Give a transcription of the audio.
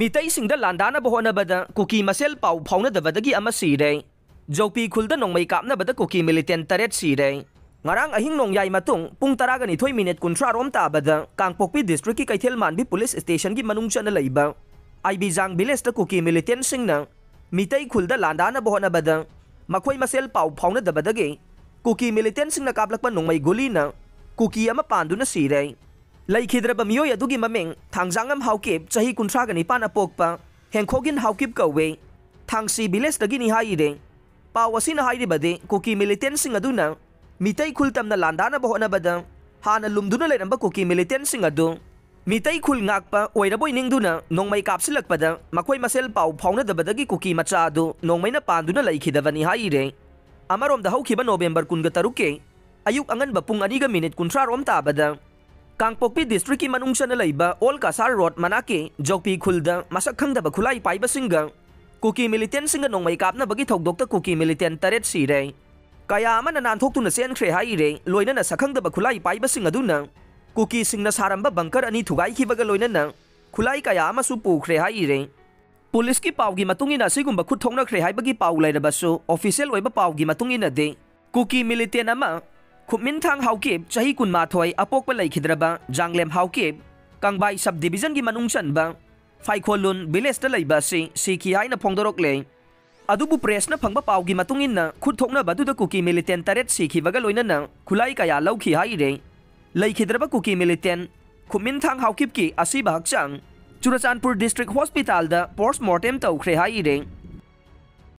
मीतैसिंगदा लांदानब होनबदा cookie मसेल पाउ फाउनदबदगी अमा सीरे जोपी खुलदा नोंमै कापनबदा कुकी मिलिटेंट तरेट सीरे ngarang ahing nongyay matung pung 12:30 kuntra rom tabada Kangpokpi district ki Kaithel Manbi police station ki manung chana leiba Aibijang village ta kuki militant singna mitai khulda landana bohona bada makhoi masel pau phauna dabadage kuki militant singna kaplakpa nongmai guli na kuki ama panduna sire laikhidraba miyoy adugi mameng thangjangam haukip chahi kuntra gani pana pokpa hengkhogin haukip kawe thangsi village dagi ni haire pawasina haire bade kuki militant sing aduna mitai khul tamna landana bohona bada hana lumduna leramba kuki militant sing adu mitai khul ngakpa oiraboi ningduna nongmai kapsilakpada makhoi masel pau phauna dabadagi kuki macha adu nongmaina panduna laikhidavani haire amarom da haukiba November 13 ke ayuk angan ba pung 2 kuntra rom tabada Kangpokpi district ki manung chana leiba Ol Kasar road manake jokpi khulda masak khangdaba khulai paiba singa kuki militant singa nongmai kapna bagi thokdokta kuki militant taret sire kaya amana nanthoktu na sen khre haire loina na sakhangdaba khulai paiba singa duna kuki singna saramba bunker ani thugai khibaga loina na khulai kaya ama su pu khre haire police ki pawgi matungina sigumba khut thongna khre haibagi paw lairabasu official oiba pawgi matungina de kuki militant ama khupmin thang haukip chahi kunma thoi apokpa laikhidraba janglem haukip kangbai subdivision gi manung chanba Faikholun village ta leiba sikhi haina phongdorok le adubu press na phangba pawgi matungina khut thokna badu da kuki militant taret sikhi baga loina na khulai kaya lauki haire laikhidraba kuki militant khupmin thang haukip ki asiba hakchang Churachandpur district hospital da postmortem tawkhre haire